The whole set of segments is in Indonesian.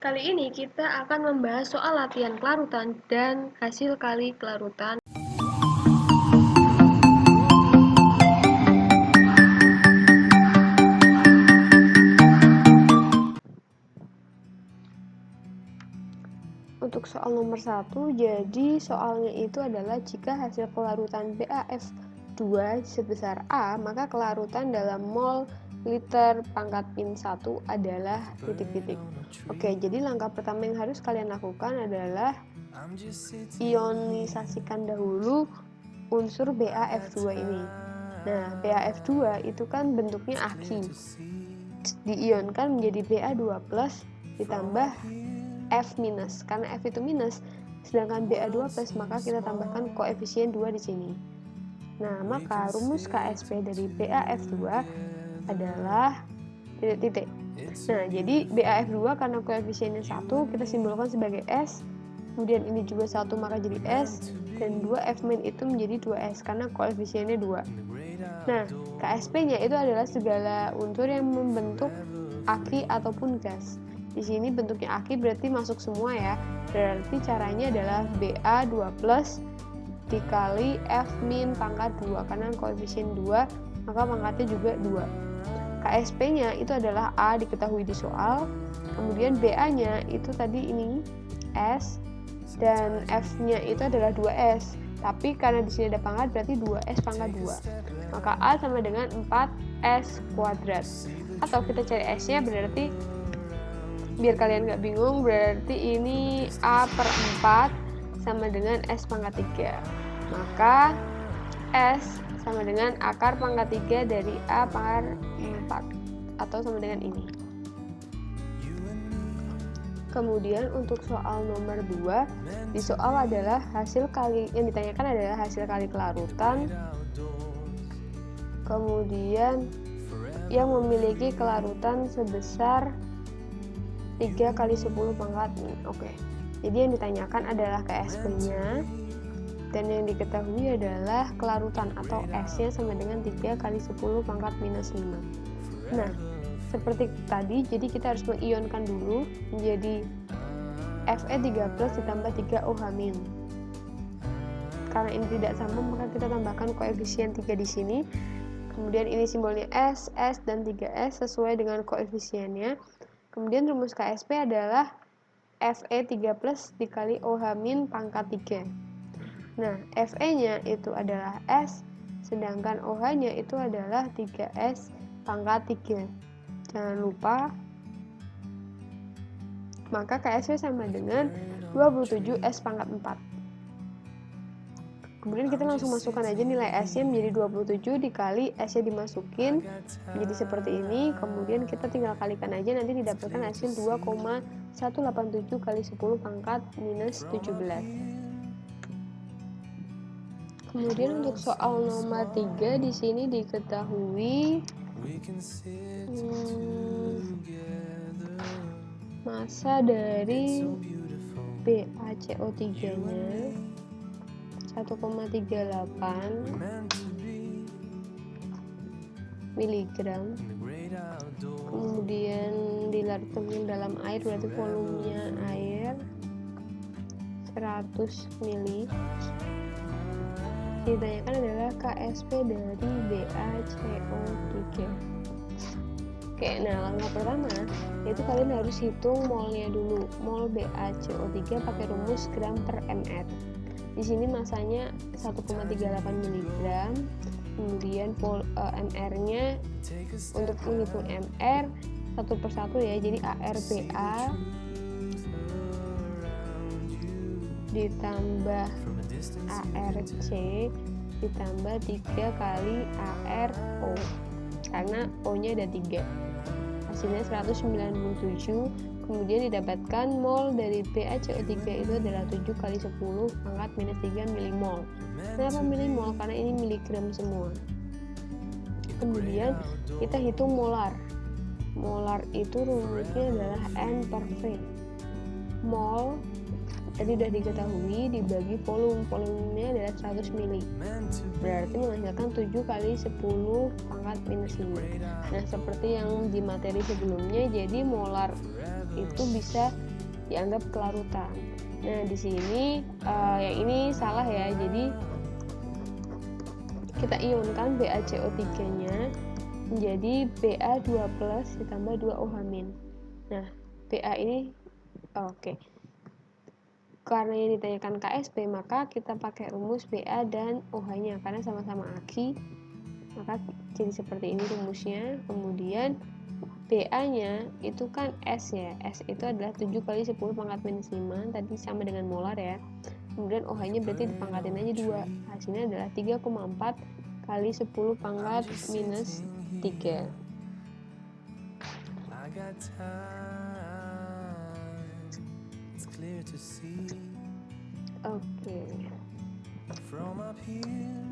Kali ini kita akan membahas soal latihan kelarutan dan hasil kali kelarutan. Untuk soal nomor 1, jadi soalnya itu adalah jika hasil kelarutan BaF2 sebesar A, maka kelarutan dalam mol liter pangkat min 1 adalah titik-titik. Oke, jadi langkah pertama yang harus kalian lakukan adalah ionisasikan dahulu unsur BaF2 ini. Nah, BaF2 itu kan bentuknya aki. Diionkan menjadi Ba2 plus ditambah F minus. Karena F itu minus, sedangkan Ba2 plus, maka kita tambahkan koefisien 2 di sini. Nah, maka rumus KSP dari BaF2 adalah titik-titik. Nah, jadi BaF2 karena koefisiennya 1, kita simbolkan sebagai S. Kemudian ini juga 1, maka jadi S. Dan 2F min itu menjadi 2S karena koefisiennya 2. Nah, KSP-nya itu adalah segala unsur yang membentuk aki ataupun gas. Di sini bentuknya aki berarti masuk semua ya. Berarti caranya adalah Ba2 plus dikali F min pangkat 2 karena koefisien 2, maka pangkatnya juga 2. KSP-nya itu adalah A diketahui di soal. Kemudian Ba-nya itu tadi ini S dan F-nya itu adalah 2S. Tapi karena di sini ada pangkat berarti 2S pangkat 2. Maka A sama dengan 4S kuadrat. Atau kita cari S-nya berarti biar kalian gak bingung, berarti ini A per 4 sama dengan S pangkat 3. Maka S sama dengan akar pangkat 3 dari A per 4 atau sama dengan ini. Kemudian untuk soal nomor 2, di soal adalah hasil kali, yang ditanyakan adalah hasil kali kelarutan, kemudian yang memiliki kelarutan sebesar 3 kali 10 pangkat min. Oke. Jadi yang ditanyakan adalah KSP-nya, dan yang diketahui adalah kelarutan atau S-nya sama dengan 3 kali 10 pangkat minus 5. Nah, seperti tadi, jadi kita harus mengionkan dulu menjadi Fe3 plus ditambah 3OH min. Karena ini tidak sama, maka kita tambahkan koefisien 3 di sini. Kemudian ini simbolnya S, S, dan 3S sesuai dengan koefisiennya. Kemudian rumus KSP adalah Fe3 plus dikali OH min pangkat 3. Nah, Fe-nya itu adalah S, sedangkan OH-nya itu adalah 3S pangkat 3. Jangan lupa, maka KSP sama dengan 27S pangkat 4. Kemudian kita langsung masukkan aja nilai S-nya menjadi 27 dikali S-nya dimasukin menjadi seperti ini. Kemudian kita tinggal kalikan aja, nanti didapatkan hasil 2,187 kali 10 pangkat minus 17. Kemudian untuk soal nomor 3 di sini diketahui massa dari BaCO3-nya 1,38 mg. Kemudian dilarutkan dalam air, berarti volumenya air 100 ml. Ditanyakan adalah KSP dari BaCO3. Oke, nah langkah pertama yaitu kalian harus hitung molnya dulu. Mol BaCO3 pakai rumus gram per ml. Di sini masanya 1,38 mg. Kemudian MR-nya untuk menghitung MR satu persatu ya. Jadi ARBA ditambah ARC ditambah 3 kali ARO karena O-nya ada 3, hasilnya 197. Kemudian didapatkan mol dari BaCO3 itu adalah 7 kali 10 pangkat minus 3 milimol. Kenapa milimol? Karena ini miligram semua. Kemudian kita hitung molar. Molar itu rumusnya adalah N per V. Mol tadi sudah diketahui dibagi volume, volumenya adalah 100 ml, berarti menghasilkan 7 kali 10 pangkat minus 5. Nah, seperti yang di materi sebelumnya, jadi molar itu bisa dianggap kelarutan. Nah, di sini yang ini salah ya. Jadi kita ionkan BaCO3-nya menjadi Ba2+ ditambah 2OH-. Nah, Ba ini oke. Karena yang ditanyakan KSP, maka kita pakai rumus Ba dan OH-nya karena sama-sama aki. Maka jadi seperti ini rumusnya. Kemudian Ba-nya itu kan S ya. S itu adalah 7 kali 10 pangkat minus 5, tadi sama dengan molar ya. Kemudian OH-nya berarti dipangkatin aja 2. Hasilnya adalah 3,4 kali 10 pangkat minus 3.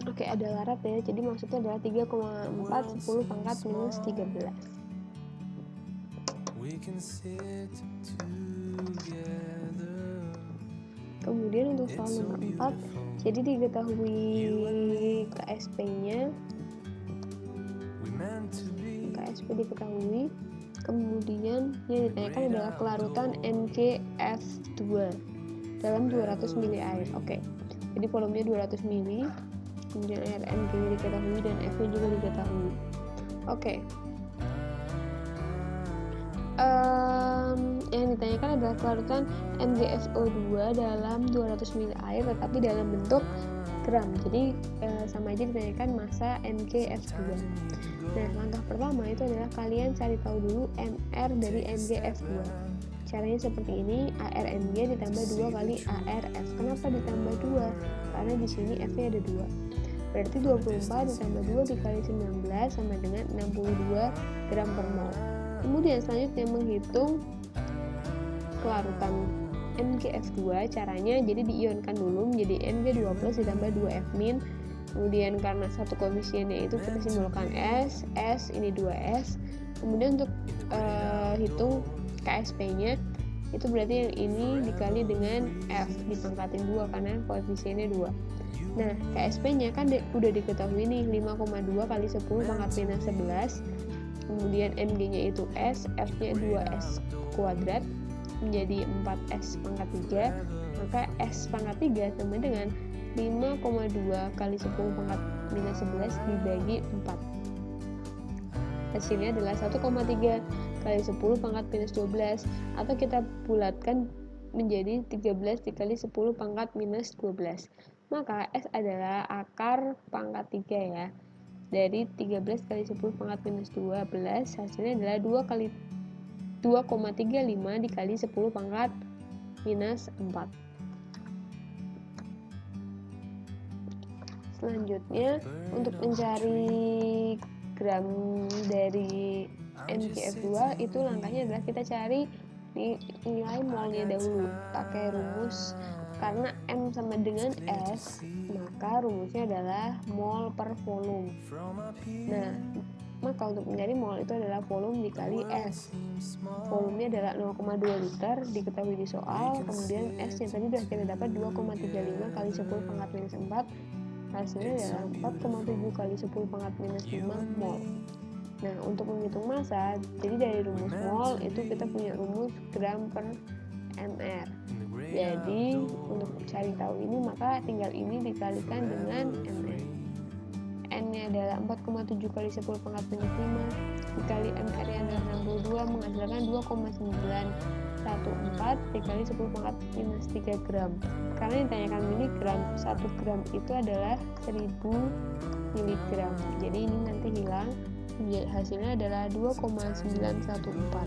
Oke, ada larat ya. Jadi maksudnya adalah 3,4 10 pangkat minus 13. Kemudian untuk soal nomor 4, jadi diketahui KSP-nya. KSP diketahui. Kemudian yang ditanyakan adalah kelarutan NgF2 dalam 200 ml air. Oke. Jadi volumenya 200 ml. Kemudian air Ng-nya diketahui dan F-nya juga diketahui. Oke. Yang ditanyakan adalah kelarutan MgFO2 dalam 200 ml air tetapi dalam bentuk gram. Jadi sama aja ditanyakan massa MgF2. Nah, langkah pertama itu adalah kalian cari tahu dulu MR dari MgF2. Caranya seperti ini, ARMG ditambah 2 kali ARF. Kenapa ditambah 2? Karena di sini F-nya ada 2. Berarti 24 ditambah 2 dikali 19 sama dengan 62 gram per mol. Kemudian selanjutnya menghitung kelarutan MgF2. Caranya jadi diionkan dulu menjadi Mg2+ ditambah 2F-. Kemudian karena satu koefisiennya itu kita simbolkan S ini 2S. Kemudian untuk hitung KSP-nya itu berarti yang ini dikali dengan F dipangkatin 2 karena koefisiennya 2. Nah, KSP-nya kan udah diketahui nih 5,2 kali 10 pangkat minus 11. Kemudian Mg-nya itu S, F-nya 2S kuadrat menjadi 4S pangkat 3. Maka S pangkat 3 sama dengan 5,2 kali 10 pangkat minus 11 dibagi 4. Hasilnya adalah 1,3 kali 10 pangkat minus 12, atau kita bulatkan menjadi 13 dikali 10 pangkat minus 12. Maka S adalah akar pangkat 3 ya. Dari 13 kali 10 pangkat minus 12, hasilnya adalah 2,35 dikali 10 pangkat minus 4. Selanjutnya, untuk mencari gram dari MgF2 itu langkahnya adalah kita cari nilai molnya dahulu pakai rumus. Karena M sama dengan S, maka rumusnya adalah mol per volume. Nah, maka untuk mencari mol itu adalah volume dikali S. Volumenya adalah 0,2 liter diketahui di soal. Kemudian S-nya tadi sudah kita dapat 2,35 kali 10 pangkat minus 4. Hasilnya adalah 4,7 kali 10 pangkat minus 5 mol. Nah, untuk menghitung massa, jadi dari rumus mol itu kita punya rumus gram per mr. Jadi untuk cari tahu ini maka tinggal ini dikalikan dengan mr. N-nya adalah 4,7 kali 10 pangkat minus 5 dikali mr-nya adalah 62 menghasilkan 2,914 dikali 10 pangkat minus 3 gram. Karena ditanyakan miligram, 1 gram itu adalah 1000 miligram. Jadi ini nanti hilang. Hasilnya adalah 2,914,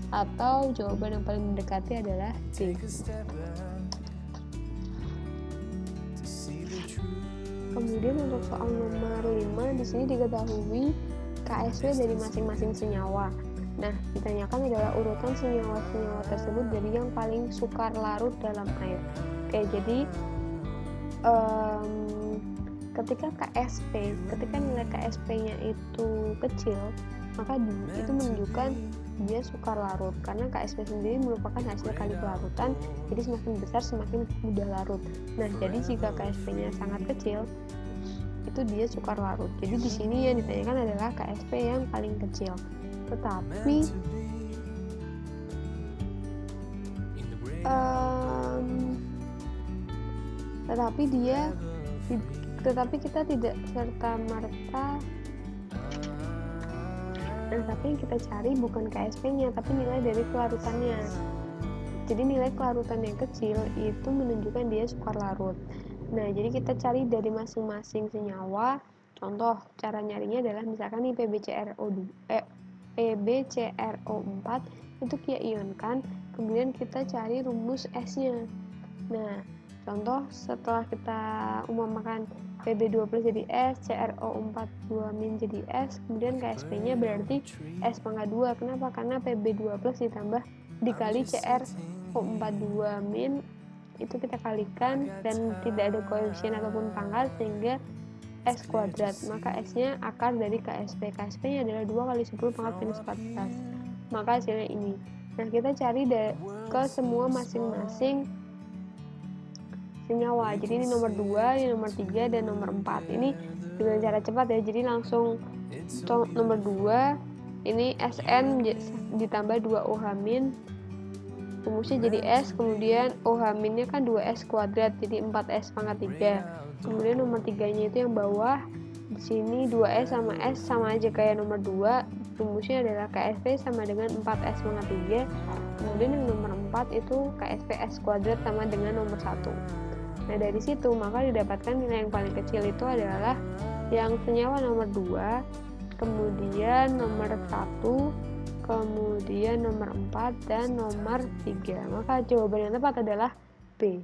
atau jawaban yang paling mendekati adalah D. Kemudian untuk soal nomor 5 di sini diketahui KSP dari masing-masing senyawa. Nah, ditanyakan adalah urutan senyawa-senyawa tersebut dari yang paling sukar larut dalam air. Oke, jadi ketika nilai KSP-nya itu kecil, maka itu menunjukkan dia sukar larut, karena KSP sendiri merupakan hasil kali kelarutan, jadi semakin besar semakin mudah larut. Nah, jadi jika KSP-nya sangat kecil, itu dia sukar larut. Jadi di sini yang ditanyakan adalah KSP yang paling kecil. Tetapi tetapi kita tidak serta-merta. Nah, tapi yang kita cari bukan KSP-nya, tapi nilai dari kelarutannya. Jadi nilai kelarutan yang kecil itu menunjukkan dia sukar larut. Nah, jadi kita cari dari masing-masing senyawa. Contoh, cara nyarinya adalah misalkan nih PbCrO4 itu kita ionkan, kemudian kita cari rumus S-nya. Nah, contoh setelah kita umpamakan Pb2+ jadi S, CrO4 2- jadi S, kemudian KSP-nya berarti S pangkat 2. Kenapa? Karena Pb2+ dikali CrO4 2- itu kita kalikan dan tidak ada koefisien ataupun pangkat sehingga S kuadrat. Maka S-nya akar dari KSP. KSP-nya adalah 2 kali 10 pangkat minus 14. Maka hasilnya ini. Nah, kita cari ke semua masing-masing senyawa. Jadi ini nomor 2, ini nomor 3, dan nomor 4. Ini dengan cara cepat ya. Jadi langsung nomor 2 ini Sn ditambah 2OH-, rumusnya jadi S, kemudian OH-nya kan 2S kuadrat, jadi 4S pangkat 3. Kemudian nomor 3-nya itu yang bawah. Di sini 2S sama S sama aja kayak nomor 2. Rumusnya adalah KSP sama dengan 4S pangkat 3. Kemudian yang nomor 4 itu KSP S kuadrat sama dengan nomor 1. Nah, dari situ maka didapatkan nilai yang paling kecil itu adalah yang senyawa nomor 2, kemudian nomor 1, kemudian nomor 4, dan nomor 3. Maka jawaban yang tepat adalah B.